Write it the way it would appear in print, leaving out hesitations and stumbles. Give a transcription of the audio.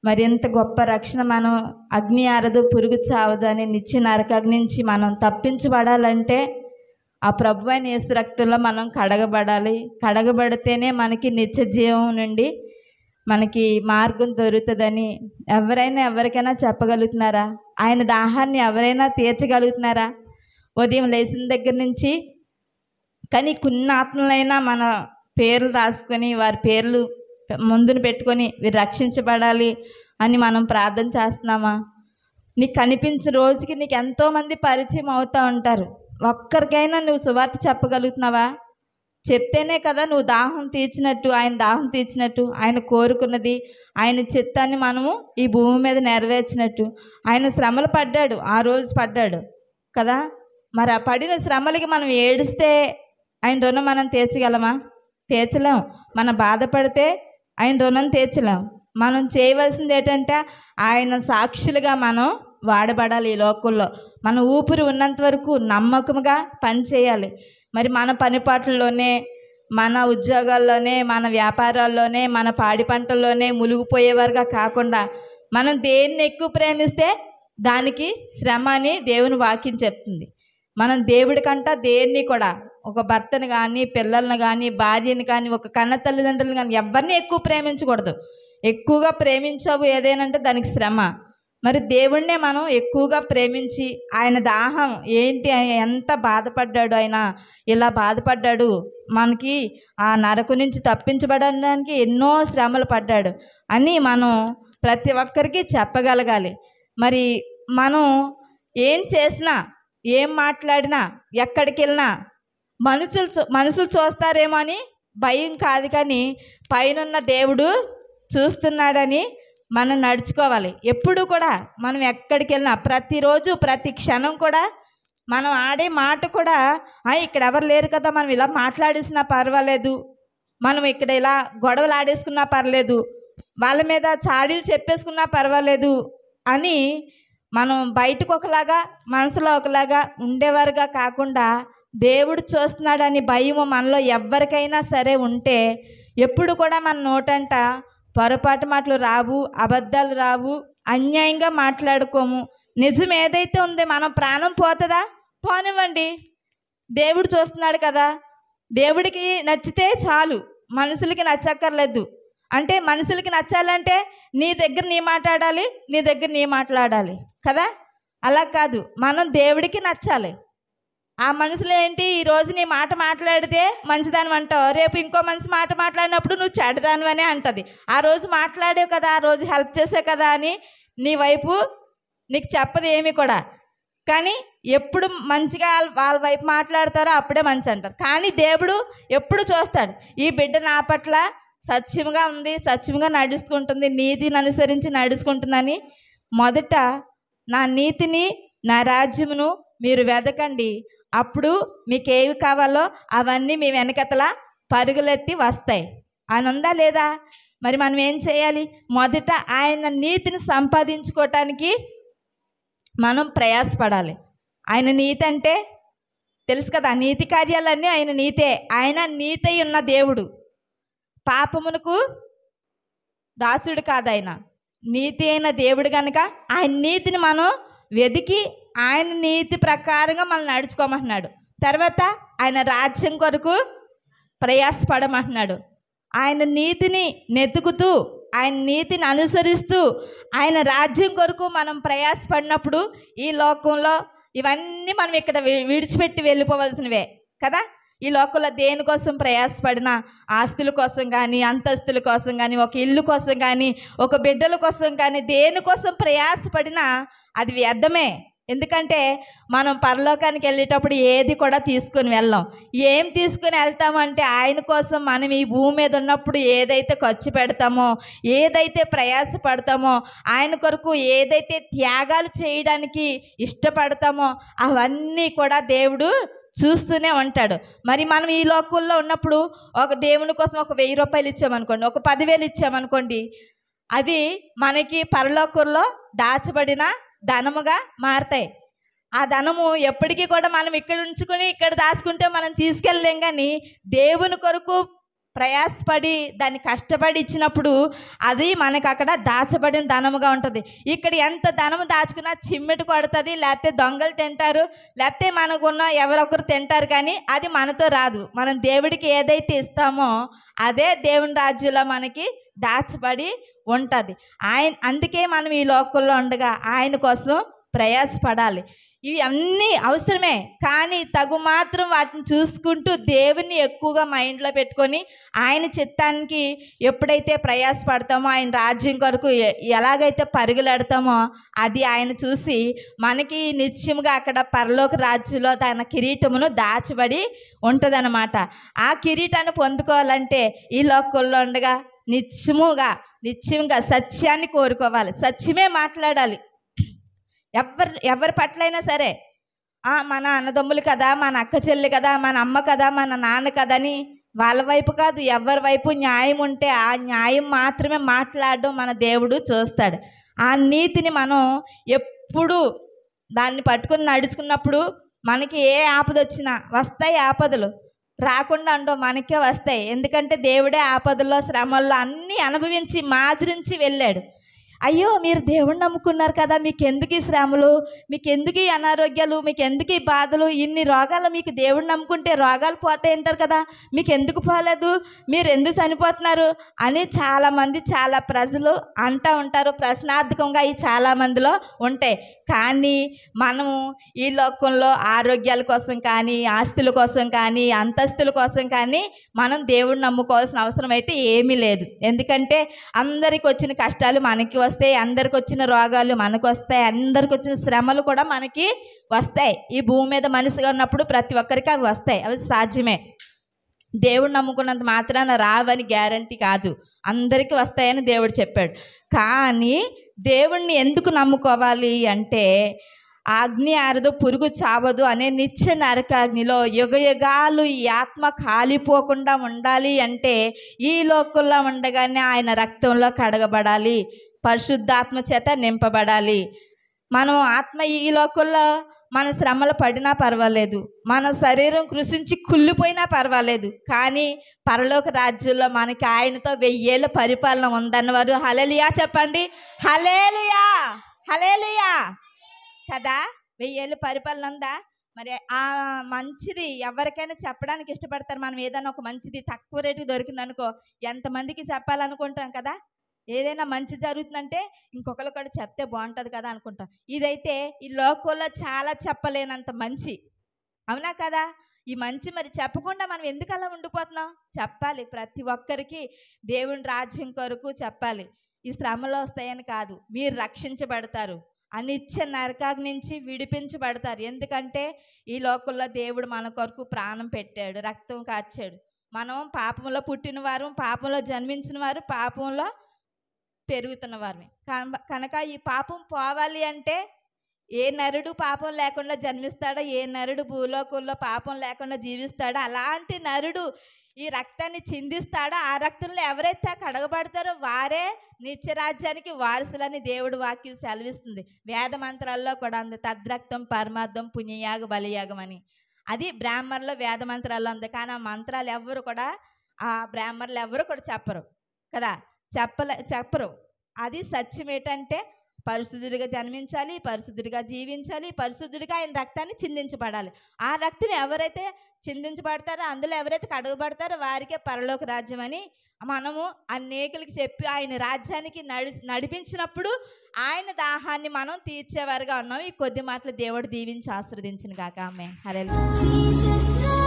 మరి ఎంత గొప్ప రక్షణ! మనం అగ్ని ఆరదు పురుగు చావదు అని నిత్య నరకాగ్ని నుంచి మనం తప్పించబడాలంటే ఆ ప్రభువైన యేసు రక్తంలో మనం కడగబడాలి. కడగబడితేనే మనకి నిత్య జీవం నుండి మనకి మార్గం దొరుకుతుందని ఎవరికైనా చెప్పగలుగుతున్నారా? ఆయన దాహాన్ని ఎవరైనా తీర్చగలుగుతున్నారా? ఉదయం లేచిన దగ్గర నుంచి కానీ కొన్ని ఆత్మలైనా మన పేర్లు రాసుకొని వారి పేర్లు ముందును పెట్టుకొని వీరు రక్షించబడాలి అని మనం ప్రార్థన చేస్తున్నామా? నీకు కనిపించిన రోజుకి నీకు ఎంతోమంది పరిచయం అవుతూ ఉంటారు. ఒక్కరికైనా నువ్వు సువార్త చెప్పగలుగుతున్నావా? చెప్తేనే కదా నువ్వు దాహం తీర్చినట్టు, ఆయన దాహం తీర్చినట్టు, ఆయన కోరుకున్నది, ఆయన చిత్తాన్ని మనము ఈ భూమి మీద నెరవేర్చినట్టు. ఆయన శ్రమలు పడ్డాడు, ఆ రోజు పడ్డాడు కదా. మరి ఆ పడిన శ్రమలకి మనం ఏడిస్తే ఆయన రుణం మనం తీర్చగలమా? తీర్చలేం. మనం బాధపడితే ఆయన రుణం తీర్చలేం. మనం చేయవలసింది ఏంటంటే ఆయన సాక్షులుగా మనం వాడబడాలి. ఈ లోకంలో మన ఊపిరి ఉన్నంత వరకు నమ్మకంగా పని చేయాలి. మరి మన పనిపాట్లలోనే, మన ఉద్యోగాల్లోనే, మన వ్యాపారాల్లోనే, మన పాడి పంటల్లోనే మునిగిపోయేవారుగా కాకుండా మనం దేన్ని ఎక్కువ ప్రేమిస్తే దానికి శ్రమ అని దేవుని వాక్యం చెప్తుంది. మనం దేవుడికంట దేన్ని కూడా, ఒక భర్తను కానీ, పిల్లల్ని కానీ, భార్యని కానీ, ఒక కన్న తల్లిదండ్రులను కానీ ఎవరిని ఎక్కువ ప్రేమించకూడదు. ఎక్కువగా ప్రేమించావు ఏదేనంటే దానికి శ్రమ. మరి దేవుణ్ణే మనం ఎక్కువగా ప్రేమించి ఆయన దాహం ఏంటి, ఎంత బాధపడ్డాడు, ఆయన ఇలా బాధపడ్డాడు, మనకి ఆ నరకు నుంచి తప్పించబడడానికి ఎన్నో శ్రమలు పడ్డాడు అని మనం ప్రతి ఒక్కరికి చెప్పగలగాలి. మరి మనం ఏం చేసినా, ఏం మాట్లాడినా, ఎక్కడికి వెళ్ళినా మనుషులు చూస్తారేమో అని భయం కాదు, కానీ పైనున్న దేవుడు చూస్తున్నాడని మనం నడుచుకోవాలి. ఎప్పుడు కూడా మనం ఎక్కడికి వెళ్ళినా, ప్రతిరోజు ప్రతి క్షణం కూడా మనం ఆడే మాట కూడా ఇక్కడ ఎవరు లేరు కదా, మనం ఇలా మాట్లాడేసినా పర్వాలేదు, మనం ఇక్కడ ఇలా గొడవలు ఆడేసుకున్నా పర్లేదు, వాళ్ళ మీద చాడీలు చెప్పేసుకున్నా పర్వాలేదు అని మనం బయటకు ఒకలాగా మనసులో ఒకలాగా ఉండేవారుగా కాకుండా దేవుడు చూస్తున్నాడని భయము మనలో ఎవరికైనా సరే ఉంటే ఎప్పుడు కూడా మన నోటంట పొరపాటు మాటలు రావు, అబద్ధాలు రావు, అన్యాయంగా మాట్లాడుకోము. నిజం ఏదైతే ఉందో మనం ప్రాణం పోతుందా, పోనివ్వండి, దేవుడు చూస్తున్నాడు కదా. దేవుడికి నచ్చితే చాలు, మనుషులకి నచ్చక్కర్లేదు. అంటే మనుషులకి నచ్చాలంటే నీ దగ్గర నీ మాట్లాడాలి, నీ దగ్గర నీ మాట్లాడాలి కదా. అలా కాదు, మనం దేవుడికి నచ్చాలి. ఆ మనుషులు ఏంటి, ఈరోజు నీ మాట మాట్లాడితే మంచిదాని అంటావు, రేపు ఇంకో మనిషి మాట మాట్లాడినప్పుడు నువ్వు చెడ్డదానివనే అంటది. ఆ రోజు మాట్లాడావు కదా, ఆ రోజు హెల్ప్ చేసావు కదా అని నీ వైపు నీకు చెప్పదు ఏమి కూడా. కానీ ఎప్పుడు మంచిగా వాళ్ళ వైపు మాట్లాడతారో అప్పుడే మంచి అంటారు. కానీ దేవుడు ఎప్పుడు చూస్తాడు, ఈ బిడ్డ నా పట్ల సత్యంగా ఉంది, సత్యంగా నడుచుకుంటుంది, నీతిని అనుసరించి నడుచుకుంటుందని. మొదట నా నీతిని, నా రాజ్యమును మీరు వెదకండి, అప్పుడు మీకు ఏవి కావాలో అవన్నీ మీ వెనకతలా పరుగులెత్తి వస్తాయి అని ఉందా లేదా? మరి మనం ఏం చేయాలి? మొదట ఆయన నీతిని సంపాదించుకోవటానికి మనం ప్రయాసపడాలి. ఆయన నీతి అంటే తెలుసు కదా, నీతి కార్యాలన్నీ ఆయన నీతే. ఆయన నీతి ఉన్న దేవుడు, పాపమునకు దాసుడు కాదు. ఆయన నీతి అయిన దేవుడు కనుక ఆయన నీతిని మనం వెదికి ఆయన నీతి ప్రకారంగా మనం నడుచుకోమంటున్నాడు. తర్వాత ఆయన రాజ్యం కొరకు ప్రయాసపడమంటున్నాడు. ఆయన నీతిని నెతుకుతూ, ఆయన నీతిని అనుసరిస్తూ ఆయన రాజ్యం కొరకు మనం ప్రయాసపడినప్పుడు ఈ లోకంలో ఇవన్నీ మనం ఇక్కడ విడిచిపెట్టి వెళ్ళిపోవలసినవే కదా. ఈ లోకంలో దేనికోసం ప్రయాసపడినా, ఆస్తుల కోసం కానీ, అంతస్తుల కోసం కానీ, ఒక ఇల్లు కోసం కానీ, ఒక బిడ్డల కోసం కానీ, దేనికోసం ప్రయాసపడినా అది వ్యర్థమే. ఎందుకంటే మనం పరలోకానికి వెళ్ళేటప్పుడు ఏది కూడా తీసుకొని వెళ్ళాం. ఏం తీసుకొని వెళ్తామంటే ఆయన కోసం మనం ఈ భూమి మీద ఉన్నప్పుడు ఏదైతే ఖర్చు పెడతామో, ఏదైతే ప్రయాసపడతామో, ఆయన కొరకు ఏదైతే త్యాగాలు చేయడానికి ఇష్టపడతామో అవన్నీ కూడా దేవుడు చూస్తూనే ఉంటాడు. మరి మనం ఈ లోకంలో ఉన్నప్పుడు ఒక దేవుని కోసం ఒక 1000 రూపాయలు ఇచ్చామనుకోండి, ఒక 10,000 ఇచ్చామనుకోండి, అది మనకి పరలోకంలో దాచబడిన ధనముగా మారతాయి. ఆ ధనము ఎప్పటికీ కూడా మనం ఇక్కడ ఉంచుకొని ఇక్కడ దాచుకుంటే మనం తీసుకెళ్ళలేం. కానీ దేవుని కొరకు ప్రయాసపడి దాన్ని కష్టపడి ఇచ్చినప్పుడు అది మనకు అక్కడ దాచబడిన ధనముగా ఉంటుంది. ఇక్కడ ఎంత ధనము దాచుకున్నా చిమ్మెట కొడుతుంది, లేకపోతే దొంగలు తింటారు, లేకపోతే మనకున్న ఎవరొకరు తింటారు, కానీ అది మనతో రాదు. మనం దేవుడికి ఏదైతే ఇస్తామో అదే దేవుని రాజ్యంలో మనకి దాచబడి ఉంటుంది. అందుకే మనం ఈ లోకంలో ఉండగా ఆయన కోసం ప్రయాసపడాలి. ఇవి అన్నీ అవసరమే, కానీ తగు మాత్రం వాటిని చూసుకుంటూ దేవుని ఎక్కువగా మైండ్లో పెట్టుకొని ఆయన చిత్తానికి ఎప్పుడైతే ప్రయాసపడతామో, ఆయన రాజ్యం కొరకు ఎలాగైతే పరుగులెడతామో అది ఆయన చూసి మనకి నిత్యముగా అక్కడ పరలోక రాజ్యంలో తన కిరీటమును దాచబడి ఉంటుందన్నమాట. ఆ కిరీటాన్ని పొందుకోవాలంటే ఈ లోకంలో ఉండగా నిత్యముగా సత్యాన్ని కోరుకోవాలి, సత్యమే మాట్లాడాలి. ఎవరి పట్లైనా సరే మన అన్నదమ్ములు కదా, మన అక్క చెల్లి కదా, మన అమ్మ కదా, మన నాన్న కదని వాళ్ళ వైపు కాదు, ఎవరి వైపు న్యాయం ఉంటే ఆ న్యాయం మాత్రమే మాట్లాడడం మన దేవుడు చూస్తాడు. ఆ నీతిని మనం ఎప్పుడు దాన్ని పట్టుకుని నడుచుకున్నప్పుడు మనకి ఏ ఆపద వచ్చినా వస్తాయి, ఆపదలు రాకుండా ఉండవు, మనకే వస్తాయి. ఎందుకంటే దేవుడే ఆపదల్లో శ్రమల్లో అన్నీ అనుభవించి మాదిరించి వెళ్ళాడు. అయ్యో మీరు దేవుణ్ణి నమ్ముకున్నారు కదా, మీకు ఎందుకు ఈ శ్రమలు, మీకు ఎందుకు ఈ అనారోగ్యాలు, మీకు ఎందుకు ఈ బాధలు, ఇన్ని రోగాలు, మీకు దేవుణ్ణి నమ్ముకుంటే రోగాలు పోతాయి అంటారు కదా, మీకు ఎందుకు పోలేదు, మీరు ఎందుకు చనిపోతున్నారు అని చాలామంది చాలా ప్రజలు అంటూ ఉంటారు. ప్రశ్నార్థకంగా ఈ చాలామందిలో ఉంటాయి. కానీ మనము ఈ లోకంలో ఆరోగ్యాల కోసం కానీ, ఆస్తుల కోసం కానీ, అంతస్తుల కోసం కానీ మనం దేవుణ్ణి నమ్ముకోవాల్సిన అవసరం అయితే ఏమీ లేదు. ఎందుకంటే అందరికి వచ్చిన కష్టాలు మనకి వస్తాయి, అందరికి వచ్చిన రోగాలు మనకు వస్తాయి, అందరికి వచ్చిన శ్రమలు కూడా మనకి వస్తాయి. ఈ భూమి మీద మనిషిగా ఉన్నప్పుడు ప్రతి ఒక్కరికి అవి వస్తాయి, అవి సాధ్యమే. దేవుడు నమ్ముకున్నంత మాత్రాన రావని గ్యారంటీ కాదు, అందరికీ వస్తాయని దేవుడు చెప్పాడు. కానీ దేవుణ్ణి ఎందుకు నమ్ముకోవాలి అంటే అగ్ని ఆరదు, పురుగు చావదు అనే నిత్య నరకాగ్నిలో యుగయుగాలు ఈ ఆత్మ కాలిపోకుండా ఉండాలి అంటే ఈ లోకంలో ఉండగానే ఆయన రక్తంలో కడగబడాలి, పరిశుద్ధాత్మ చేత నింపబడాలి. మనం ఆత్మ ఈ లోకంలో మన శ్రమలు పడినా పర్వాలేదు, మన శరీరం కృషించి కుళ్ళిపోయినా పర్వాలేదు, కానీ పరలోక రాజ్యంలో మనకి ఆయనతో 1000 ఏళ్ళ పరిపాలన ఉందన్నవారు హల్లెలూయా చెప్పండి. హల్లెలూయా, హల్లెలూయా కదా. 1000 ఏళ్ళ పరిపాలన ఉందా? మరి ఆ మంచిది ఎవరికైనా చెప్పడానికి ఇష్టపడతారు. మనం ఏదైనా ఒక మంచిది తక్కువ రేటుకి దొరికిందనుకో ఎంతమందికి చెప్పాలనుకుంటాం కదా. ఏదైనా మంచి జరుగుతుందంటే ఇంకొకరు కూడా చెప్తే బాగుంటుంది కదా అనుకుంటాం. ఇదైతే ఈ లోకంలో చాలా చెప్పలేనంత మంచి, అవునా కదా. ఈ మంచి మరి చెప్పకుండా మనం ఎందుకు అలా ఉండిపోతున్నాం? చెప్పాలి, ప్రతి ఒక్కరికి దేవుని రాజ్యం కొరకు చెప్పాలి. ఈ శ్రమలు వస్తాయని కాదు, మీరు రక్షించబడతారు, అనిత్య నరకాగ్ని నుంచి విడిపించబడతారు. ఎందుకంటే ఈ లోకంలో దేవుడు మన కొరకు ప్రాణం పెట్టాడు, రక్తం కార్చాడు. మనం పాపంలో పుట్టిన వారు, పాపంలో జన్మించిన వారు, పాపంలో పెరుగుతున్న వారిని. కనుక ఈ పాపం పోవాలి అంటే ఏ నరుడు పాపం లేకుండా జన్మిస్తాడో, ఏ నరుడు భూలోకంలో పాపం లేకుండా జీవిస్తాడో అలాంటి నరుడు ఈ రక్తాన్ని చిందిస్తాడో, ఆ రక్తంలో ఎవరైతే కడగబడతారో వారే నిత్యరాజ్యానికి వారసులని దేవుడు వాక్యం సెలవిస్తుంది. వేద మంత్రాల్లో కూడా ఉంది, తద్రక్తం పరమార్థం పుణ్యయాగ బలియాగం అని. అది బ్రాహ్మణులో వేద మంత్రాల్లో ఉంది. కానీ ఆ మంత్రాలు ఎవరు కూడా, ఆ బ్రాహ్మణులు ఎవరు కూడా చెప్పరు కదా, చెప్పరు. అది సత్యం ఏంటంటే పరిశుద్ధుడిగా జన్మించాలి, పరిశుద్ధుడిగా జీవించాలి, పరిశుద్ధుడిగా ఆయన రక్తాన్ని చిందించబడాలి. ఆ రక్తం ఎవరైతే చిందించబడతారో, అందులో ఎవరైతే కడగబడతారో వారికే పరలోక రాజ్యం అని మనము అనేకులకి చెప్పి ఆయన రాజ్యానికి నడిపించినప్పుడు ఆయన దాహాన్ని మనం తీర్చేవారుగా ఉన్నాం. ఈ కొద్ది మాటలు దేవుడు దీవించి ఆశీర్వదించును గాక. ఆమేన్. హల్లెలూయా.